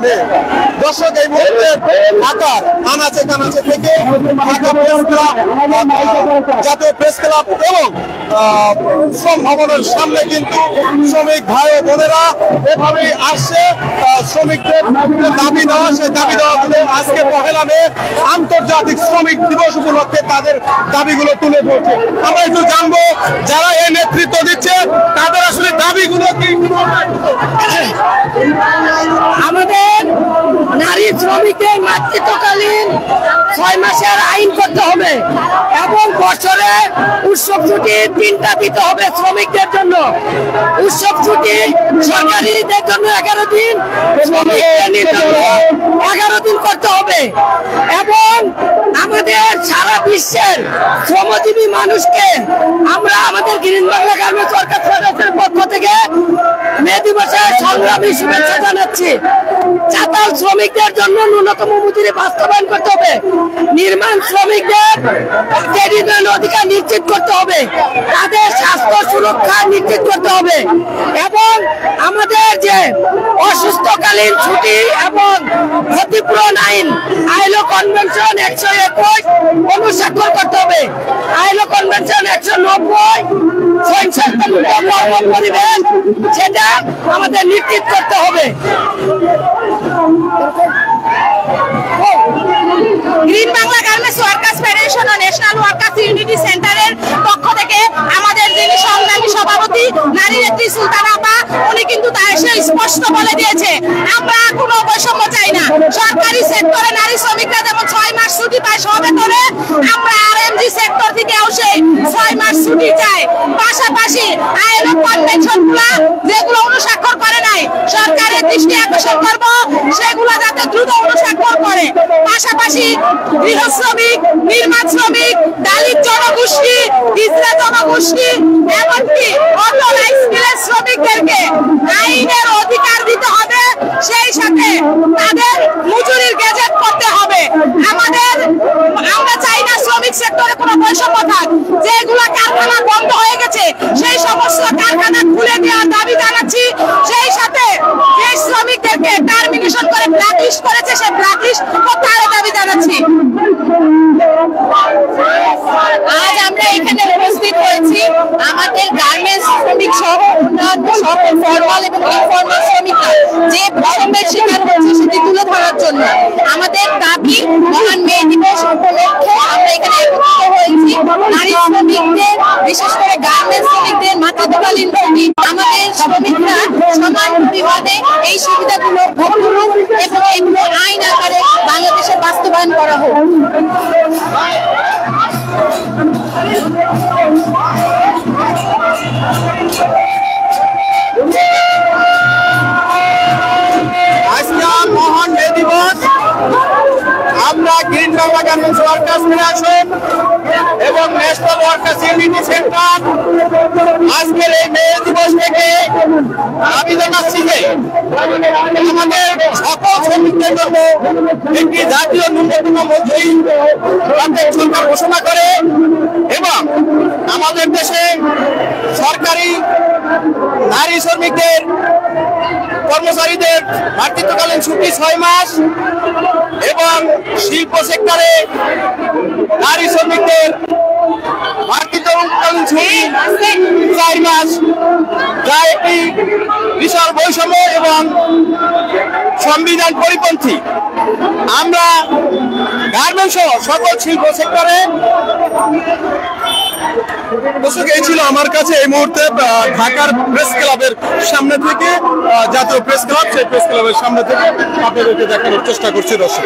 মে। দর্শক, এই মুহূর্তে ঢাকার আনাচে কানাচে থেকে ঢাকা প্রেস ক্লাব, জাতীয় প্রেস ক্লাব এবং শ্রম ভবনের সামনে কিন্তু শ্রমিক ভাই ও বোনেরা এভাবেই আসছে শ্রমিকদের দাবি দেওয়া, সেই দাবি দেওয়াগুলো আজকে 1 মে আন্তর্জাতিক শ্রমিক দিবস উপলক্ষে তাদের দাবিগুলো তুলে ধরছে। আমরা একটু জানবো যারা এই নেতৃত্ব দিচ্ছে তাদের আসলে দাবিগুলো কি। আমাদের নারী শ্রমিকদের মাতৃত্বকালীন 6 মাসের আইন করতে হবে এবং বছরে উৎসব ছুটি 3টা দিতে হবে শ্রমিকদের জন্য। উৎসব ছুটি সরকারিদের জন্য 11 দিন, শ্রমিকদের জন্য 11 দিন করতে হবে এবং আমাদের সারা বিশ্বের শ্রমজীবী মানুষকে আমরা আমাদের গ্রিন বাংলা গার্মেন্টস ওয়ার্কার্স ফেডারেশনের পক্ষ থেকে মে দিবসের সংগ্রামী শুভেচ্ছা জানাচ্ছি। চাতাল শ্রমিকদের জন্য ন্যূনতম মজুরি বাস্তবায়ন করতে হবে, নির্মাণ শ্রমিকদের ট্রেড অধিকার নিশ্চিত করতে হবে, তাদের স্বাস্থ্য সুরক্ষা নিশ্চিত করতে হবে এবং আমাদের যে অসুস্থকালীন ছুটি এবং ক্ষতিপূরণ আইন আইলো কনভেনশন 121 অনুস্বাক্ষর করতে হবে। আইলো কনভেনশন 190 সহিংসতামুক্ত কর্ম পরিবেশ সেটা আমাদের নিশ্চিত করতে হবে। Green Bangla garments workers federation ও ন্যাশনাল ওয়ার্কার্স ইউনিটি সেন্টারের পক্ষ থেকে আমাদের যিনি সংগ্রামী সভাপতি নারী নেত্রী সুলতানা আপা, উনি কিন্তু তা এসে স্পষ্ট বলে দিয়েছে আমরা কোনো বৈষম্য চাই না। সরকারি সেক্টরে নারী শ্রমিকরা যেমন 6 মাস ছুটি পায় সবেতনে, আমরা আরএমজি সেক্টর থেকেও সেই 6 মাস ছুটি চাই। পাশাপাশি আইএলও কনভেনশনগুলো যেগুলো অনুস্বাক্ষর করে নাই সরকারের দৃষ্টি আকর্ষণ করব, সেগুলো যাতে দ্রুত অনুস্বাক্ষর করে। পাশাপাশি গৃহ শ্রমিক, নির্মাণ শ্রমিক, দলিত জনগোষ্ঠী, ইসরা জনগোষ্ঠী এমনকি অর্থনৈতিক স্কিলের শ্রমিকদেরকে আইনের অধিকার দিতে হবে, সেই সাথে তাদের মজুরির গেজেট করতে হবে। আমরা চাই না শ্রমিক সেক্টরে কোনো বৈষম্য থাক। যেগুলো কারখানা বন্ধ হয়ে গেছে সেই সমস্ত কারখানা খুলে দেওয়ার দাবি জানাচ্ছি। সেই সাথে যে শ্রমিকদেরকে টার্মিনেশন করে ব্ল্যাকলিস্ট করেছে সেই ব্ল্যাকলিস্ট প্রত্যাহারের দাবি জানাচ্ছি। আজ আমরা এখানে উপস্থিত হয়েছি আমাদের গার্মেন্টস শ্রমিক সহ অন্যান্য সকল ফরমাল এবং ইনফরমাল শ্রমিকরা যে বৈষম্যের শিকার হচ্ছে সেটি তুলে ধরার জন্য। আমাদের দাবি মহান মে দিবস উপলক্ষে আমরা এখানে একত্রিত হয়েছি। নারী শ্রমিকদের, বিশেষ করে গার্মেন্টস শ্রমিকদের মাতৃত্বকালীন ছুটি, আমাদের শ্রমিকরা সমান পরিমাণে এই সুবিধাগুলো ভোগ করুক এবং এগুলো আইন আকারে বাংলাদেশে বাস্তবায়ন করা হোক। আজকে মহান মে দিবস, আমরা green Bangla garments workers federation এবং ন্যাশনাল ওয়ার্কার্স ইউনিটি সেন্টার আজকের এই মে দিবস থেকে দাবি জানাচ্ছি যে আমাদের সকল শ্রমিকদের জন্য একটি জাতীয় ন্যূনতম মজুরি সরকার ঘোষণা করে এবং আমাদের দেশে সরকারি নারী শ্রমিকদের কর্মচারীদের মাতৃত্বকালীন ছুটি 6 মাস এবং শিল্প সেক্টরে নারী শ্রমিকদের মাতৃত্বকালীন ছুটি 4 মাস, যা একটি বিশাল বৈষম্য এবং সংবিধান পরিপন্থী। আমরা গার্মেন্টস সহ সকল শিল্প সেক্টরে। দর্শক, এই ছিল আমার কাছে এই মুহূর্তে ঢাকার প্রেস ক্লাবের সামনে থেকে, জাতীয় প্রেস ক্লাব, সেই প্রেস ক্লাবের সামনে থেকে আপনাদেরকে দেখানোর চেষ্টা করছি দর্শক।